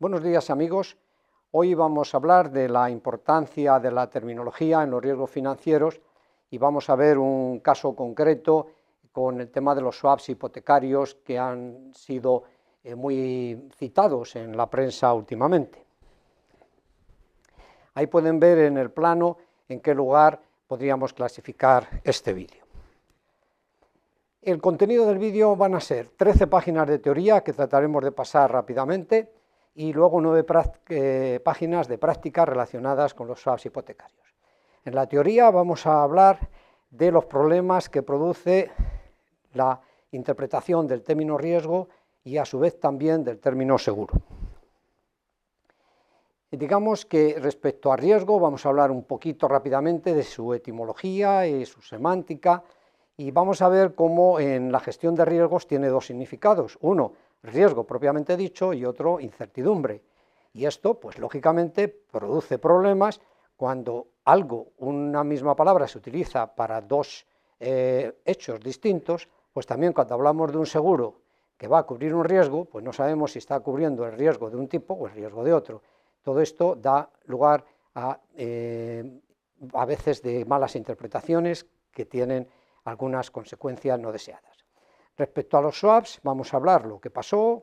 Buenos días amigos, hoy vamos a hablar de la importancia de la terminología en los riesgos financieros y vamos a ver un caso concreto con el tema de los swaps hipotecarios que han sido muy citados en la prensa últimamente. Ahí pueden ver en el plano en qué lugar podríamos clasificar este vídeo. El contenido del vídeo van a ser 13 páginas de teoría que trataremos de pasar rápidamente y luego 9 páginas de prácticas relacionadas con los swaps hipotecarios. En la teoría vamos a hablar de los problemas que produce la interpretación del término riesgo y a su vez también del término seguro. Digamos que respecto a riesgo vamos a hablar un poquito rápidamente de su etimología y su semántica y vamos a ver cómo en la gestión de riesgos tiene dos significados, uno riesgo propiamente dicho y otro incertidumbre, y esto pues lógicamente produce problemas cuando algo, una misma palabra se utiliza para dos hechos distintos, pues también cuando hablamos de un seguro que va a cubrir un riesgo, pues no sabemos si está cubriendo el riesgo de un tipo o el riesgo de otro. Todo esto da lugar a veces de malas interpretaciones que tienen algunas consecuencias no deseadas. Respecto a los swaps, vamos a hablar lo que pasó,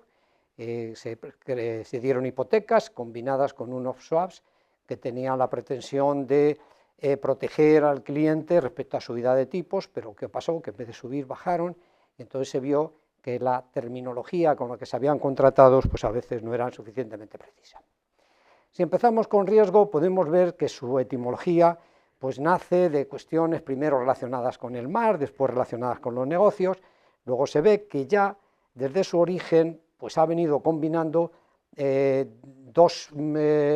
se dieron hipotecas combinadas con unos swaps que tenían la pretensión de proteger al cliente respecto a subida de tipos, pero ¿qué pasó? Que en vez de subir bajaron, y entonces se vio que la terminología con la que se habían contratado pues a veces no era suficientemente precisa. Si empezamos con riesgo, podemos ver que su etimología pues nace de cuestiones primero relacionadas con el mar, después relacionadas con los negocios. Luego se ve que ya desde su origen pues ha venido combinando dos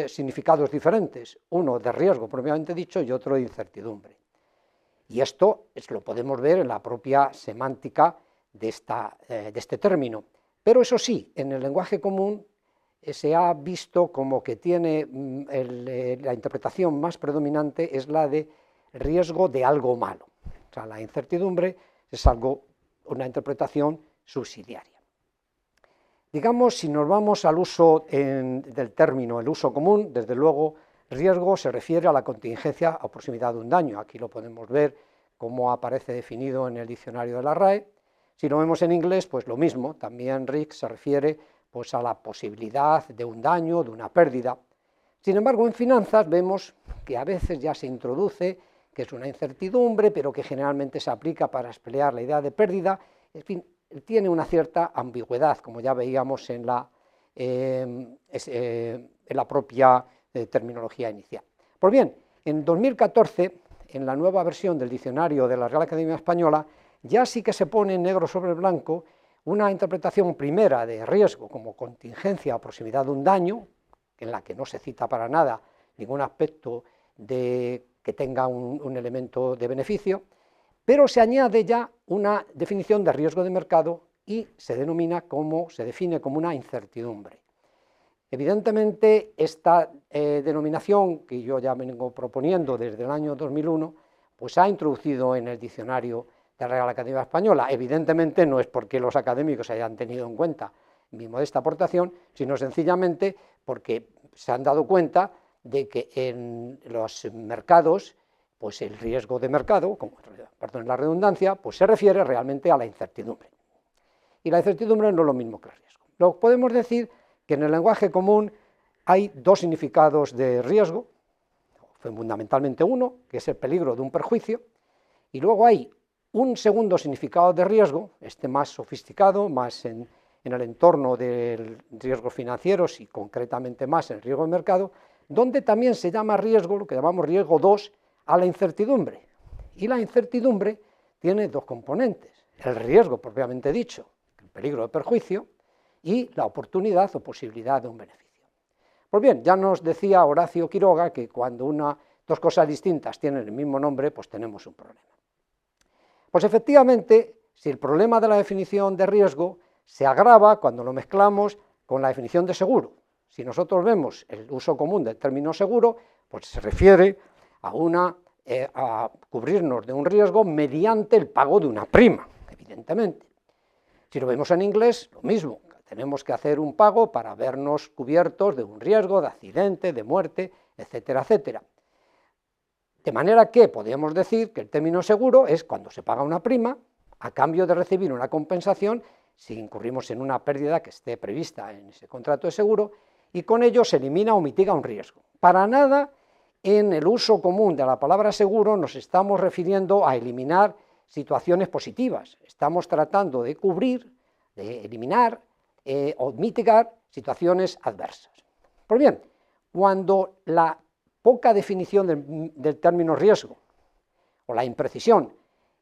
significados diferentes, uno de riesgo propiamente dicho y otro de incertidumbre. Y esto lo podemos ver en la propia semántica de este término. Pero eso sí, en el lenguaje común se ha visto como que tiene la interpretación más predominante es la de riesgo de algo malo. O sea, la incertidumbre es una interpretación subsidiaria. Digamos, si nos vamos al uso del término, el uso común, desde luego, riesgo se refiere a la contingencia o proximidad de un daño. Aquí lo podemos ver como aparece definido en el diccionario de la RAE. Si lo vemos en inglés, pues lo mismo, también risk se refiere pues a la posibilidad de un daño, de una pérdida. Sin embargo, en finanzas vemos que a veces ya se introduce que es una incertidumbre, pero que generalmente se aplica para emplear la idea de pérdida. En fin, tiene una cierta ambigüedad, como ya veíamos en la propia terminología inicial. Pues bien, en 2014, en la nueva versión del diccionario de la Real Academia Española, ya sí que se pone en negro sobre blanco una interpretación primera de riesgo como contingencia o proximidad de un daño, en la que no se cita para nada ningún aspecto que tenga un elemento de beneficio, pero se añade ya una definición de riesgo de mercado y se define como una incertidumbre. Evidentemente, esta denominación, que yo ya vengo proponiendo desde el año 2001, pues se ha introducido en el diccionario de la Real Academia Española. Evidentemente no es porque los académicos hayan tenido en cuenta mi modesta aportación, sino sencillamente porque se han dado cuenta de que en los mercados, pues el riesgo de mercado, perdón, la redundancia, pues se refiere realmente a la incertidumbre. Y la incertidumbre no es lo mismo que el riesgo. Lo podemos decir que en el lenguaje común hay dos significados de riesgo, fundamentalmente uno, que es el peligro de un perjuicio, y luego hay un segundo significado de riesgo, más sofisticado, más en el entorno de riesgos financieros y concretamente más en el riesgo de mercado, donde también se llama riesgo, lo que llamamos riesgo 2, a la incertidumbre. Y la incertidumbre tiene dos componentes, el riesgo propiamente dicho, el peligro de perjuicio, y la oportunidad o posibilidad de un beneficio. Pues bien, ya nos decía Horacio Quiroga que cuando dos cosas distintas tienen el mismo nombre, pues tenemos un problema. Pues efectivamente, si el problema de la definición de riesgo se agrava cuando lo mezclamos con la definición de seguro. Si nosotros vemos el uso común del término seguro, pues se refiere a cubrirnos de un riesgo mediante el pago de una prima, evidentemente. Si lo vemos en inglés, lo mismo, tenemos que hacer un pago para vernos cubiertos de un riesgo de accidente, de muerte, etcétera, etcétera. De manera que podríamos decir que el término seguro es cuando se paga una prima a cambio de recibir una compensación si incurrimos en una pérdida que esté prevista en ese contrato de seguro, y con ello se elimina o mitiga un riesgo. Para nada en el uso común de la palabra seguro nos estamos refiriendo a eliminar situaciones positivas, estamos tratando de cubrir, de eliminar o mitigar situaciones adversas. Pues bien, cuando la poca definición del término riesgo o la imprecisión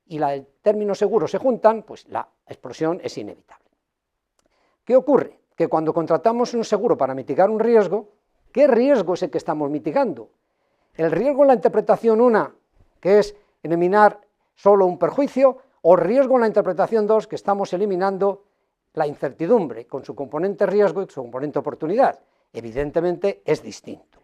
y el término seguro se juntan, pues la explosión es inevitable. ¿Qué ocurre? Que cuando contratamos un seguro para mitigar un riesgo, ¿qué riesgo es el que estamos mitigando? El riesgo en la interpretación 1, que es eliminar solo un perjuicio, o riesgo en la interpretación 2, que estamos eliminando la incertidumbre con su componente riesgo y su componente oportunidad. Evidentemente es distinto.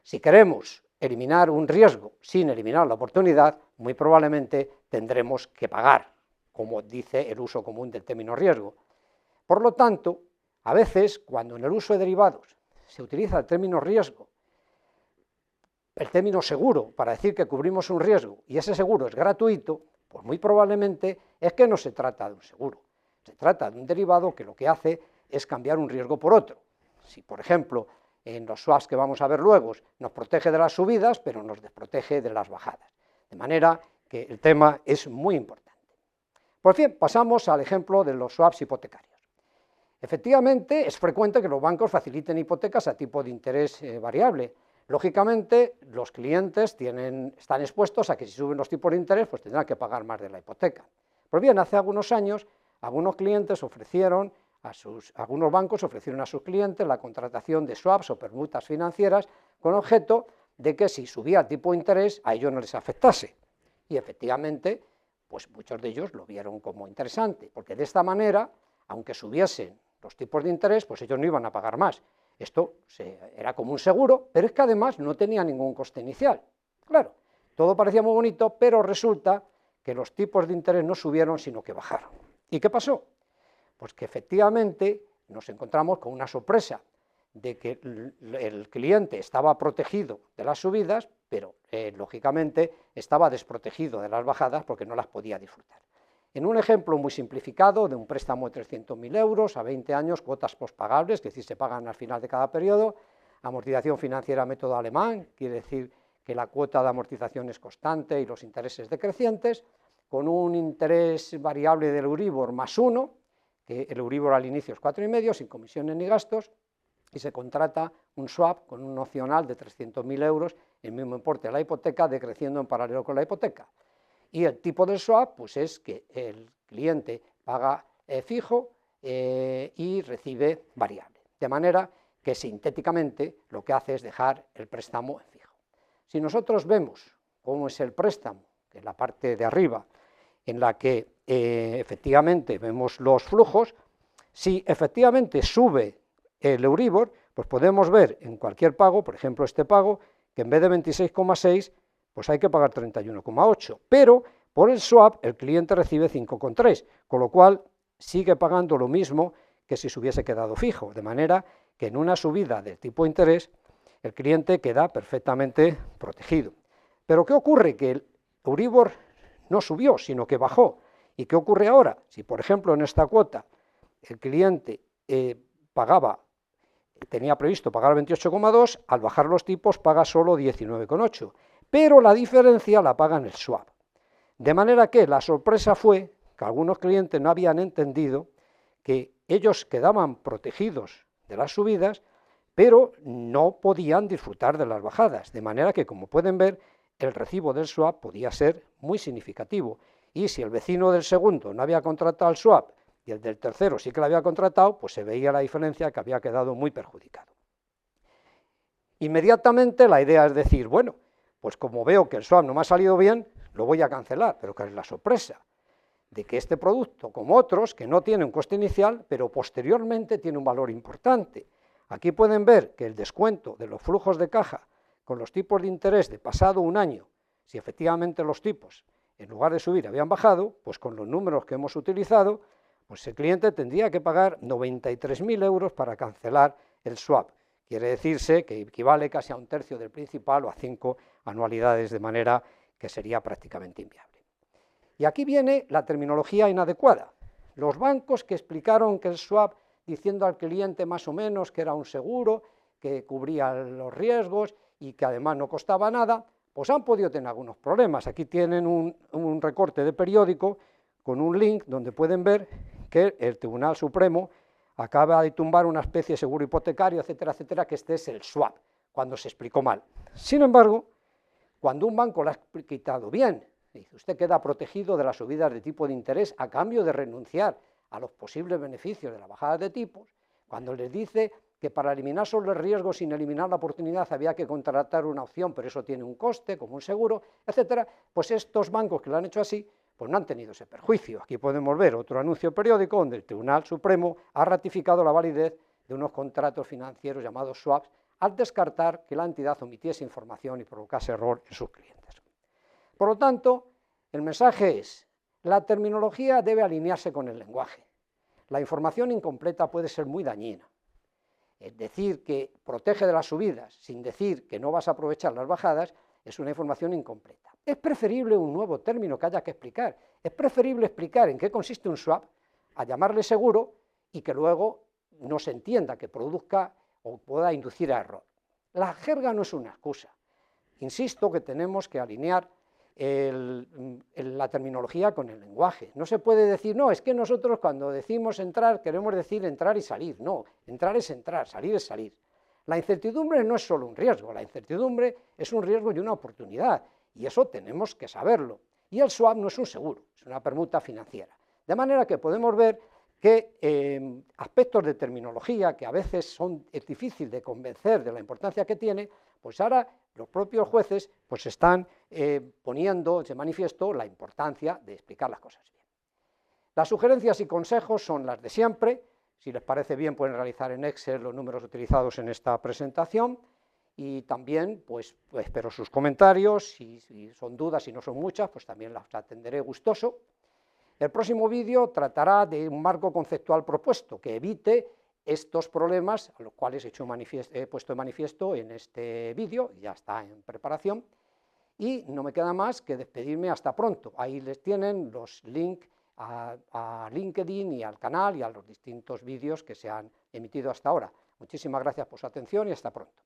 Si queremos eliminar un riesgo sin eliminar la oportunidad, muy probablemente tendremos que pagar, como dice el uso común del término riesgo. Por lo tanto, a veces, cuando en el uso de derivados se utiliza el término riesgo, el término seguro, para decir que cubrimos un riesgo y ese seguro es gratuito, pues muy probablemente es que no se trata de un seguro. Se trata de un derivado que lo que hace es cambiar un riesgo por otro. Si, por ejemplo, en los swaps que vamos a ver luego, nos protege de las subidas, pero nos desprotege de las bajadas. De manera que el tema es muy importante. Por fin, pasamos al ejemplo de los swaps hipotecarios. Efectivamente, es frecuente que los bancos faciliten hipotecas a tipo de interés variable. Lógicamente, los clientes están expuestos a que si suben los tipos de interés, pues tendrán que pagar más de la hipoteca. Pues bien, hace algunos años, algunos bancos ofrecieron a sus clientes la contratación de swaps o permutas financieras con objeto de que si subía el tipo de interés a ellos no les afectase. Y efectivamente, pues muchos de ellos lo vieron como interesante, porque de esta manera, aunque subiesen los tipos de interés, pues ellos no iban a pagar más. Esto era como un seguro, pero es que además no tenía ningún coste inicial. Claro, todo parecía muy bonito, pero resulta que los tipos de interés no subieron, sino que bajaron. ¿Y qué pasó? Pues que efectivamente nos encontramos con una sorpresa de que el cliente estaba protegido de las subidas, pero lógicamente estaba desprotegido de las bajadas porque no las podía disfrutar. En un ejemplo muy simplificado de un préstamo de 300.000 euros a 20 años, cuotas pospagables, que es decir, se pagan al final de cada periodo, amortización financiera método alemán, quiere decir que la cuota de amortización es constante y los intereses decrecientes, con un interés variable del Euribor más 1, que el Euribor al inicio es 4,5, sin comisiones ni gastos, y se contrata un swap con un nocional de 300.000 euros, el mismo importe de la hipoteca, decreciendo en paralelo con la hipoteca. Y el tipo del swap pues es que el cliente paga fijo y recibe variable, de manera que sintéticamente lo que hace es dejar el préstamo en fijo. Si nosotros vemos cómo es el préstamo, que es la parte de arriba, en la que efectivamente vemos los flujos, si efectivamente sube el Euribor, pues podemos ver en cualquier pago, por ejemplo este pago, que en vez de 26,6, pues hay que pagar 31,8, pero por el swap el cliente recibe 5,3, con lo cual sigue pagando lo mismo que si se hubiese quedado fijo, de manera que en una subida del tipo de interés el cliente queda perfectamente protegido. Pero ¿qué ocurre? Que el Euribor no subió, sino que bajó. ¿Y qué ocurre ahora? Si, por ejemplo, en esta cuota el cliente tenía previsto pagar 28,2, al bajar los tipos paga solo 19,8, pero la diferencia la paga en el swap. De manera que la sorpresa fue que algunos clientes no habían entendido que ellos quedaban protegidos de las subidas, pero no podían disfrutar de las bajadas, de manera que, como pueden ver, el recibo del swap podía ser muy significativo, y si el vecino del segundo no había contratado el swap y el del tercero sí que lo había contratado, pues se veía la diferencia, que había quedado muy perjudicado. Inmediatamente la idea es decir, bueno, pues como veo que el swap no me ha salido bien, lo voy a cancelar, pero ¿cuál es la sorpresa? De que este producto, como otros, que no tiene un coste inicial, pero posteriormente tiene un valor importante. Aquí pueden ver que el descuento de los flujos de caja con los tipos de interés de pasado un año, si efectivamente los tipos, en lugar de subir, habían bajado, pues con los números que hemos utilizado, Pues el cliente tendría que pagar 93.000 euros para cancelar el swap. Quiere decirse que equivale casi a un tercio del principal o a 5 anualidades, de manera que sería prácticamente inviable. Y aquí viene la terminología inadecuada. Los bancos que explicaron que el swap, diciendo al cliente más o menos que era un seguro, que cubría los riesgos y que además no costaba nada, pues han podido tener algunos problemas. Aquí tienen un recorte de periódico con un link donde pueden ver que el Tribunal Supremo acaba de tumbar una especie de seguro hipotecario, etcétera, etcétera, que este es el swap, cuando se explicó mal. Sin embargo, cuando un banco lo ha explicado bien, dice, usted queda protegido de las subidas de tipo de interés a cambio de renunciar a los posibles beneficios de la bajada de tipos, cuando les dice que para eliminar solo el riesgo sin eliminar la oportunidad había que contratar una opción, pero eso tiene un coste, como un seguro, etcétera, pues estos bancos que lo han hecho así, pues no han tenido ese perjuicio. Aquí podemos ver otro anuncio periódico donde el Tribunal Supremo ha ratificado la validez de unos contratos financieros llamados swaps al descartar que la entidad omitiese información y provocase error en sus clientes. Por lo tanto, el mensaje es, la terminología debe alinearse con el lenguaje. La información incompleta puede ser muy dañina. Es decir, que protege de las subidas sin decir que no vas a aprovechar las bajadas es una información incompleta. Es preferible un nuevo término que haya que explicar. Es preferible explicar en qué consiste un swap a llamarle seguro y que luego no se entienda, que produzca o pueda inducir a error. La jerga no es una excusa. Insisto que tenemos que alinear la terminología con el lenguaje. No se puede decir, no, es que nosotros cuando decimos entrar queremos decir entrar y salir. No, entrar es entrar, salir es salir. La incertidumbre no es solo un riesgo, la incertidumbre es un riesgo y una oportunidad, y eso tenemos que saberlo. Y el swap no es un seguro, es una permuta financiera. De manera que podemos ver que aspectos de terminología que a veces es difícil de convencer de la importancia que tiene, pues ahora los propios jueces pues están poniendo de manifiesto la importancia de explicar las cosas bien. Las sugerencias y consejos son las de siempre. Si les parece bien, pueden realizar en Excel los números utilizados en esta presentación y también pues espero sus comentarios. Si son dudas, si no son muchas, pues también las atenderé gustoso. El próximo vídeo tratará de un marco conceptual propuesto que evite estos problemas a los cuales he puesto de manifiesto en este vídeo, ya está en preparación, y no me queda más que despedirme hasta pronto. Ahí les tienen los links a LinkedIn y al canal y a los distintos vídeos que se han emitido hasta ahora. Muchísimas gracias por su atención y hasta pronto.